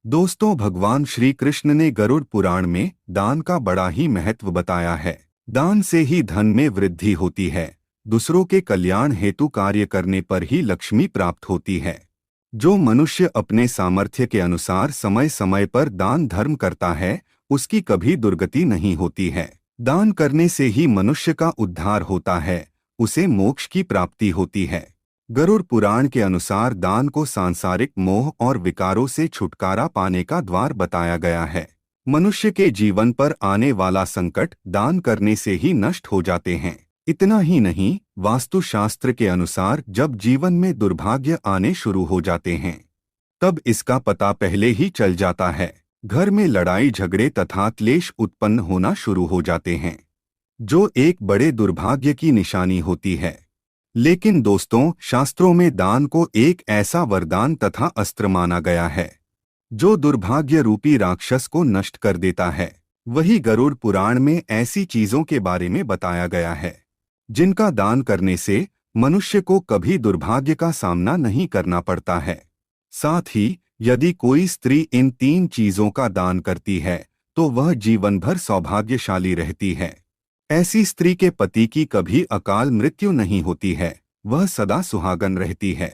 दोस्तों, भगवान श्री कृष्ण ने गरुड़ पुराण में दान का बड़ा ही महत्व बताया है। दान से ही धन में वृद्धि होती है। दूसरों के कल्याण हेतु कार्य करने पर ही लक्ष्मी प्राप्त होती है। जो मनुष्य अपने सामर्थ्य के अनुसार समय समय पर दान धर्म करता है, उसकी कभी दुर्गति नहीं होती है। दान करने से ही मनुष्य का उद्धार होता है, उसे मोक्ष की प्राप्ति होती है। गरुड़ पुराण के अनुसार दान को सांसारिक मोह और विकारों से छुटकारा पाने का द्वार बताया गया है। मनुष्य के जीवन पर आने वाला संकट दान करने से ही नष्ट हो जाते हैं। इतना ही नहीं, वास्तुशास्त्र के अनुसार जब जीवन में दुर्भाग्य आने शुरू हो जाते हैं, तब इसका पता पहले ही चल जाता है। घर में लड़ाई झगड़े तथा क्लेश उत्पन्न होना शुरू हो जाते हैं, जो एक बड़े दुर्भाग्य की निशानी होती है। लेकिन दोस्तों, शास्त्रों में दान को एक ऐसा वरदान तथा अस्त्र माना गया है जो दुर्भाग्य रूपी राक्षस को नष्ट कर देता है। वही गरुड़ पुराण में ऐसी चीजों के बारे में बताया गया है जिनका दान करने से मनुष्य को कभी दुर्भाग्य का सामना नहीं करना पड़ता है। साथ ही यदि कोई स्त्री इन 3 चीजों का दान करती है तो वह जीवन भर सौभाग्यशाली रहती है। ऐसी स्त्री के पति की कभी अकाल मृत्यु नहीं होती है, वह सदा सुहागन रहती है।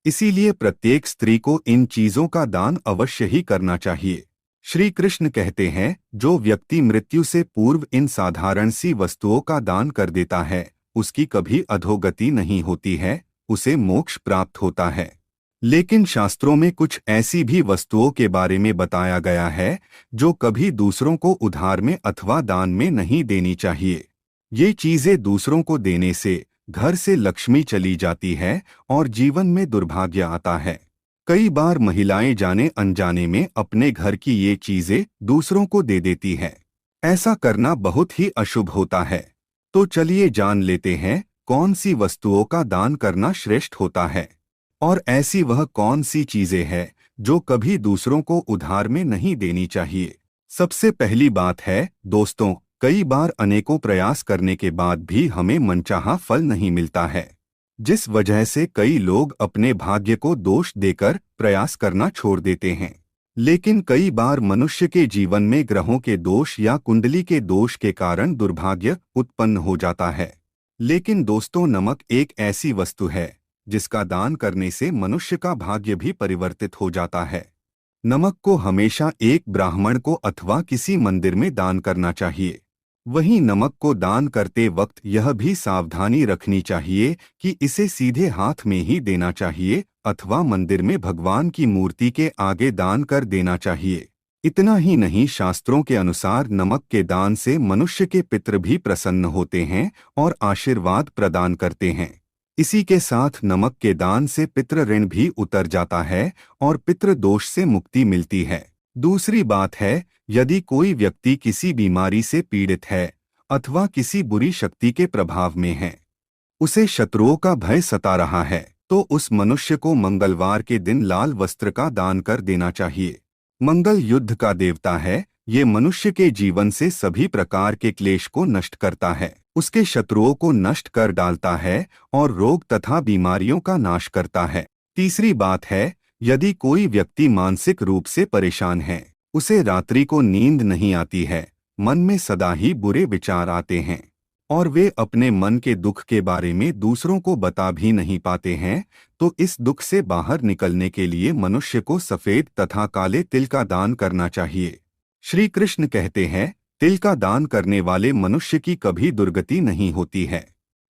इसीलिए प्रत्येक स्त्री को इन चीजों का दान अवश्य ही करना चाहिए। श्री कृष्ण कहते हैं, जो व्यक्ति मृत्यु से पूर्व इन साधारण सी वस्तुओं का दान कर देता है, उसकी कभी अधोगति नहीं होती है, उसे मोक्ष प्राप्त होता है। लेकिन शास्त्रों में कुछ ऐसी भी वस्तुओं के बारे में बताया गया है जो कभी दूसरों को उधार में अथवा दान में नहीं देनी चाहिए। ये चीजें दूसरों को देने से घर से लक्ष्मी चली जाती है और जीवन में दुर्भाग्य आता है। कई बार महिलाएं जाने अनजाने में अपने घर की ये चीजें दूसरों को दे देती है। ऐसा करना बहुत ही अशुभ होता है। तो चलिए जान लेते हैं कौन सी वस्तुओं का दान करना श्रेष्ठ होता है और ऐसी वह कौन सी चीजें हैं जो कभी दूसरों को उधार में नहीं देनी चाहिए। सबसे पहली बात है दोस्तों, कई बार अनेकों प्रयास करने के बाद भी हमें मनचाहा फल नहीं मिलता है, जिस वजह से कई लोग अपने भाग्य को दोष देकर प्रयास करना छोड़ देते हैं। लेकिन कई बार मनुष्य के जीवन में ग्रहों के दोष या कुंडली के दोष के कारण दुर्भाग्य उत्पन्न हो जाता है। लेकिन दोस्तों, नमक एक ऐसी वस्तु है जिसका दान करने से मनुष्य का भाग्य भी परिवर्तित हो जाता है। नमक को हमेशा एक ब्राह्मण को अथवा किसी मंदिर में दान करना चाहिए। वहीं नमक को दान करते वक्त यह भी सावधानी रखनी चाहिए कि इसे सीधे हाथ में ही देना चाहिए अथवा मंदिर में भगवान की मूर्ति के आगे दान कर देना चाहिए। इतना ही नहीं, शास्त्रों के अनुसार नमक के दान से मनुष्य के पितृ भी प्रसन्न होते हैं और आशीर्वाद प्रदान करते हैं। इसी के साथ नमक के दान से पितृ ऋण भी उतर जाता है और पितृ दोष से मुक्ति मिलती है। दूसरी बात है, यदि कोई व्यक्ति किसी बीमारी से पीड़ित है अथवा किसी बुरी शक्ति के प्रभाव में है, उसे शत्रुओं का भय सता रहा है, तो उस मनुष्य को मंगलवार के दिन लाल वस्त्र का दान कर देना चाहिए। मंगल युद्ध का देवता है, ये मनुष्य के जीवन से सभी प्रकार के क्लेश को नष्ट करता है, उसके शत्रुओं को नष्ट कर डालता है और रोग तथा बीमारियों का नाश करता है। तीसरी बात है, यदि कोई व्यक्ति मानसिक रूप से परेशान है, उसे रात्रि को नींद नहीं आती है, मन में सदा ही बुरे विचार आते हैं और वे अपने मन के दुख के बारे में दूसरों को बता भी नहीं पाते हैं, तो इस दुख से बाहर निकलने के लिए मनुष्य को सफेद तथा काले तिल का दान करना चाहिए। श्री कृष्ण कहते हैं, तिल का दान करने वाले मनुष्य की कभी दुर्गति नहीं होती है।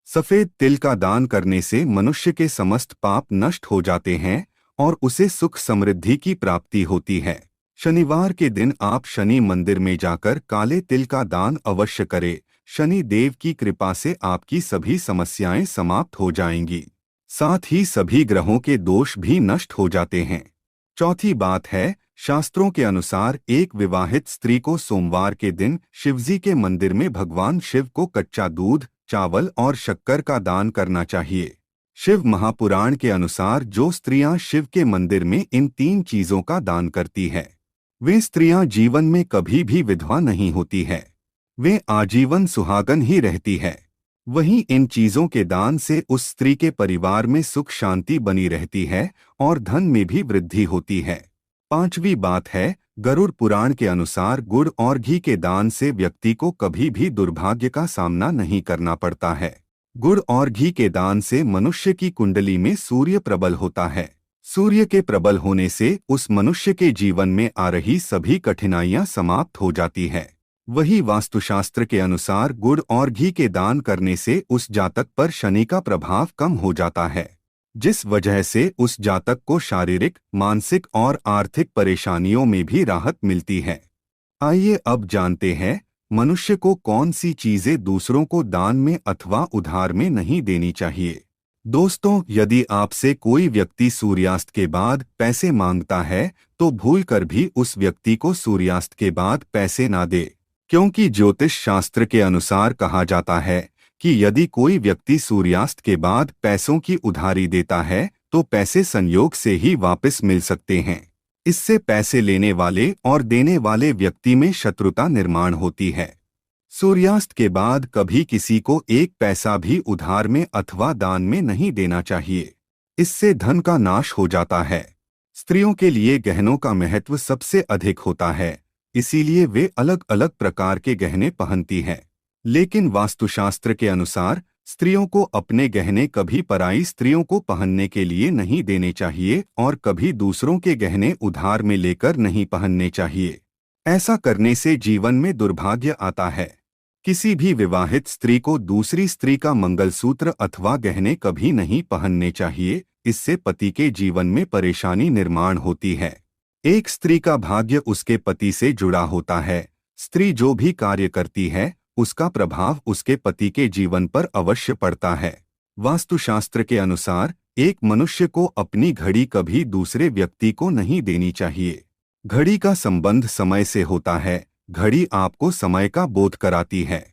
सफेद तिल का दान करने से मनुष्य के समस्त पाप नष्ट हो जाते हैं और उसे सुख समृद्धि की प्राप्ति होती है। शनिवार के दिन आप शनि मंदिर में जाकर काले तिल का दान अवश्य करें। शनि देव की कृपा से आपकी सभी समस्याएं समाप्त हो जाएंगी, साथ ही सभी ग्रहों के दोष भी नष्ट हो जाते हैं। चौथी बात है, शास्त्रों के अनुसार एक विवाहित स्त्री को सोमवार के दिन शिवजी के मंदिर में भगवान शिव को कच्चा दूध, चावल और शक्कर का दान करना चाहिए। शिव महापुराण के अनुसार जो स्त्रियां शिव के मंदिर में इन 3 चीजों का दान करती है, वे स्त्रियां जीवन में कभी भी विधवा नहीं होती है, वे आजीवन सुहागन ही रहती है। वहीं इन चीजों के दान से उस स्त्री के परिवार में सुख शांति बनी रहती है और धन में भी वृद्धि होती है। पांचवी बात है, गरुड़ पुराण के अनुसार गुड़ और घी के दान से व्यक्ति को कभी भी दुर्भाग्य का सामना नहीं करना पड़ता है। गुड़ और घी के दान से मनुष्य की कुंडली में सूर्य प्रबल होता है। सूर्य के प्रबल होने से उस मनुष्य के जीवन में आ रही सभी कठिनाइयां समाप्त हो जाती है। वही वास्तुशास्त्र के अनुसार गुड़ और घी के दान करने से उस जातक पर शनि का प्रभाव कम हो जाता है, जिस वजह से उस जातक को शारीरिक, मानसिक और आर्थिक परेशानियों में भी राहत मिलती है। आइए अब जानते हैं मनुष्य को कौन सी चीजें दूसरों को दान में अथवा उधार में नहीं देनी चाहिए। दोस्तों, यदि आपसे कोई व्यक्ति सूर्यास्त के बाद पैसे मांगता है तो भूलकर भी उस व्यक्ति को सूर्यास्त के बाद पैसे ना दे, क्योंकि ज्योतिष शास्त्र के अनुसार कहा जाता है कि यदि कोई व्यक्ति सूर्यास्त के बाद पैसों की उधारी देता है तो पैसे संयोग से ही वापस मिल सकते हैं। इससे पैसे लेने वाले और देने वाले व्यक्ति में शत्रुता निर्माण होती है। सूर्यास्त के बाद कभी किसी को एक पैसा भी उधार में अथवा दान में नहीं देना चाहिए, इससे धन का नाश हो जाता है। स्त्रियों के लिए गहनों का महत्व सबसे अधिक होता है, इसीलिए वे अलग अलग प्रकार के गहने पहनती हैं। लेकिन वास्तुशास्त्र के अनुसार स्त्रियों को अपने गहने कभी पराई स्त्रियों को पहनने के लिए नहीं देने चाहिए और कभी दूसरों के गहने उधार में लेकर नहीं पहनने चाहिए। ऐसा करने से जीवन में दुर्भाग्य आता है। किसी भी विवाहित स्त्री को दूसरी स्त्री का मंगलसूत्र अथवा गहने कभी नहीं पहनने चाहिए, इससे पति के जीवन में परेशानी निर्माण होती है। एक स्त्री का भाग्य उसके पति से जुड़ा होता है। स्त्री जो भी कार्य करती है उसका प्रभाव उसके पति के जीवन पर अवश्य पड़ता है। वास्तुशास्त्र के अनुसार एक मनुष्य को अपनी घड़ी कभी दूसरे व्यक्ति को नहीं देनी चाहिए। घड़ी का संबंध समय से होता है। घड़ी आपको समय का बोध कराती है।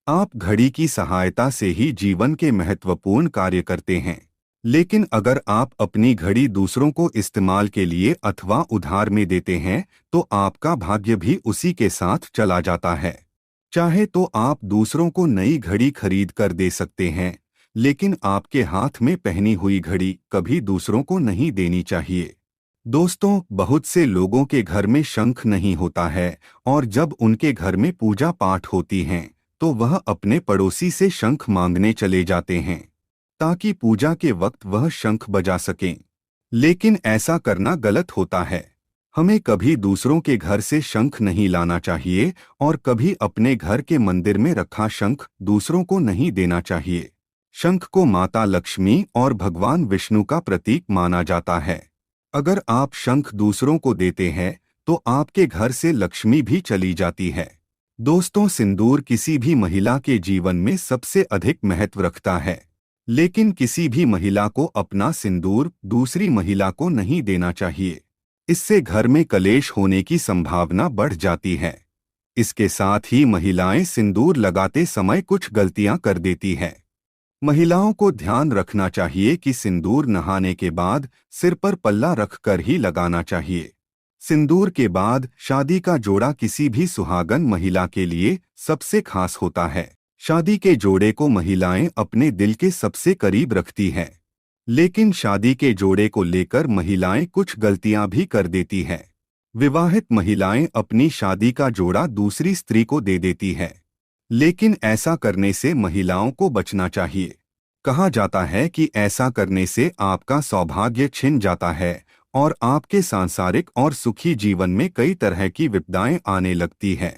आप घड़ी की सहायता से ही जीवन के महत्वपूर्ण कार्य करते हैं। लेकिन अगर आप अपनी घड़ी दूसरों को इस्तेमाल के लिए अथवा उधार में देते हैं तो आपका भाग्य भी उसी के साथ चला जाता है। चाहे तो आप दूसरों को नई घड़ी खरीद कर दे सकते हैं, लेकिन आपके हाथ में पहनी हुई घड़ी कभी दूसरों को नहीं देनी चाहिए। दोस्तों, बहुत से लोगों के घर में शंख नहीं होता है और जब उनके घर में पूजा पाठ होती हैं तो वह अपने पड़ोसी से शंख मांगने चले जाते हैं ताकि पूजा के वक्त वह शंख बजा सकें। लेकिन ऐसा करना गलत होता है। हमें कभी दूसरों के घर से शंख नहीं लाना चाहिए और कभी अपने घर के मंदिर में रखा शंख दूसरों को नहीं देना चाहिए। शंख को माता लक्ष्मी और भगवान विष्णु का प्रतीक माना जाता है। अगर आप शंख दूसरों को देते हैं तो आपके घर से लक्ष्मी भी चली जाती है। दोस्तों, सिंदूर किसी भी महिला के जीवन में सबसे अधिक महत्व रखता है, लेकिन किसी भी महिला को अपना सिंदूर दूसरी महिला को नहीं देना चाहिए। इससे घर में कलेश होने की संभावना बढ़ जाती है। इसके साथ ही महिलाएं सिंदूर लगाते समय कुछ गलतियां कर देती हैं। महिलाओं को ध्यान रखना चाहिए कि सिंदूर नहाने के बाद सिर पर पल्ला रखकर ही लगाना चाहिए। सिंदूर के बाद शादी का जोड़ा किसी भी सुहागन महिला के लिए सबसे खास होता है। शादी के जोड़े को महिलाएं अपने दिल के सबसे करीब रखती हैं, लेकिन शादी के जोड़े को लेकर महिलाएं कुछ गलतियां भी कर देती हैं। विवाहित महिलाएं अपनी शादी का जोड़ा दूसरी स्त्री को दे देती है, लेकिन ऐसा करने से महिलाओं को बचना चाहिए। कहा जाता है कि ऐसा करने से आपका सौभाग्य छिन जाता है और आपके सांसारिक और सुखी जीवन में कई तरह की विपदाएं आने लगती हैं।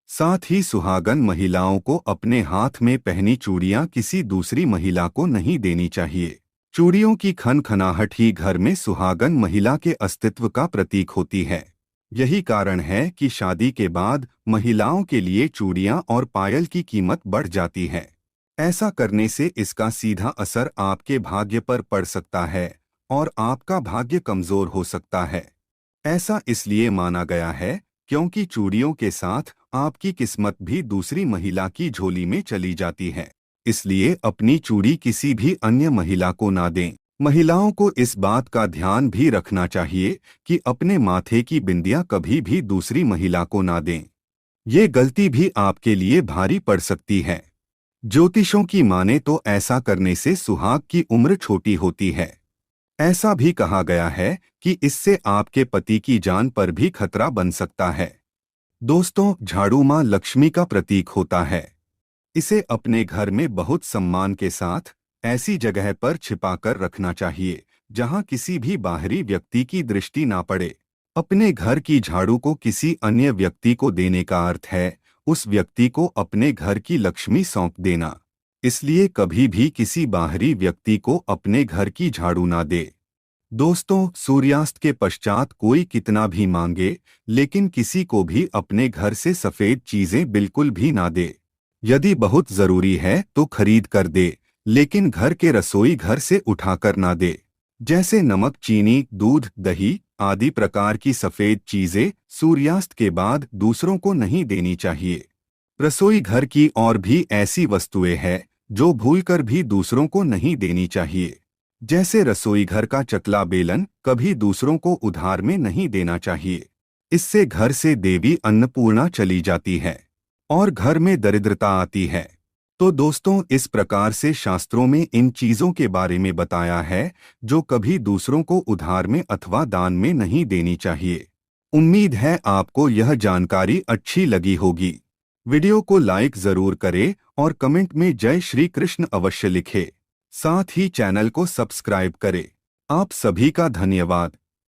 साथ ही सुहागन महिलाओं को अपने हाथ में पहनी चूड़ियां किसी दूसरी महिला को नहीं देनी चाहिए। चूड़ियों की खनखनाहट ही घर में सुहागन महिला के अस्तित्व का प्रतीक होती है। यही कारण है कि शादी के बाद महिलाओं के लिए चूड़ियां और पायल की कीमत बढ़ जाती है। ऐसा करने से इसका सीधा असर आपके भाग्य पर पड़ सकता है और आपका भाग्य कमजोर हो सकता है। ऐसा इसलिए माना गया है क्योंकि चूड़ियों के साथ आपकी किस्मत भी दूसरी महिला की झोली में चली जाती है। इसलिए अपनी चूड़ी किसी भी अन्य महिला को ना दें। महिलाओं को इस बात का ध्यान भी रखना चाहिए कि अपने माथे की बिंदियां कभी भी दूसरी महिला को ना दें। ये गलती भी आपके लिए भारी पड़ सकती है। ज्योतिषों की माने तो ऐसा करने से सुहाग की उम्र छोटी होती है। ऐसा भी कहा गया है कि इससे आपके पति की जान पर भी खतरा बन सकता है। दोस्तों, झाड़ू माँ लक्ष्मी का प्रतीक होता है। इसे अपने घर में बहुत सम्मान के साथ ऐसी जगह पर छिपाकर रखना चाहिए जहां किसी भी बाहरी व्यक्ति की दृष्टि ना पड़े। अपने घर की झाड़ू को किसी अन्य व्यक्ति को देने का अर्थ है उस व्यक्ति को अपने घर की लक्ष्मी सौंप देना। इसलिए कभी भी किसी बाहरी व्यक्ति को अपने घर की झाड़ू ना दे। दोस्तों, सूर्यास्त के पश्चात कोई कितना भी मांगे, लेकिन किसी को भी अपने घर से सफेद चीजें बिल्कुल भी ना दे। यदि बहुत जरूरी है तो खरीद कर दे, लेकिन घर के रसोई घर से उठाकर ना दे। जैसे नमक, चीनी, दूध, दही आदि प्रकार की सफेद चीजें सूर्यास्त के बाद दूसरों को नहीं देनी चाहिए। रसोई घर की और भी ऐसी वस्तुएं हैं जो भूलकर भी दूसरों को नहीं देनी चाहिए। जैसे रसोई घर का चकला बेलन कभी दूसरों को उधार में नहीं देना चाहिए। इससे घर से देवी अन्नपूर्णा चली जाती है और घर में दरिद्रता आती है। तो दोस्तों, इस प्रकार से शास्त्रों में इन चीजों के बारे में बताया है जो कभी दूसरों को उधार में अथवा दान में नहीं देनी चाहिए। उम्मीद है आपको यह जानकारी अच्छी लगी होगी। वीडियो को लाइक जरूर करें और कमेंट में जय श्री कृष्ण अवश्य लिखें। साथ ही चैनल को सब्सक्राइब करें। आप सभी का धन्यवाद।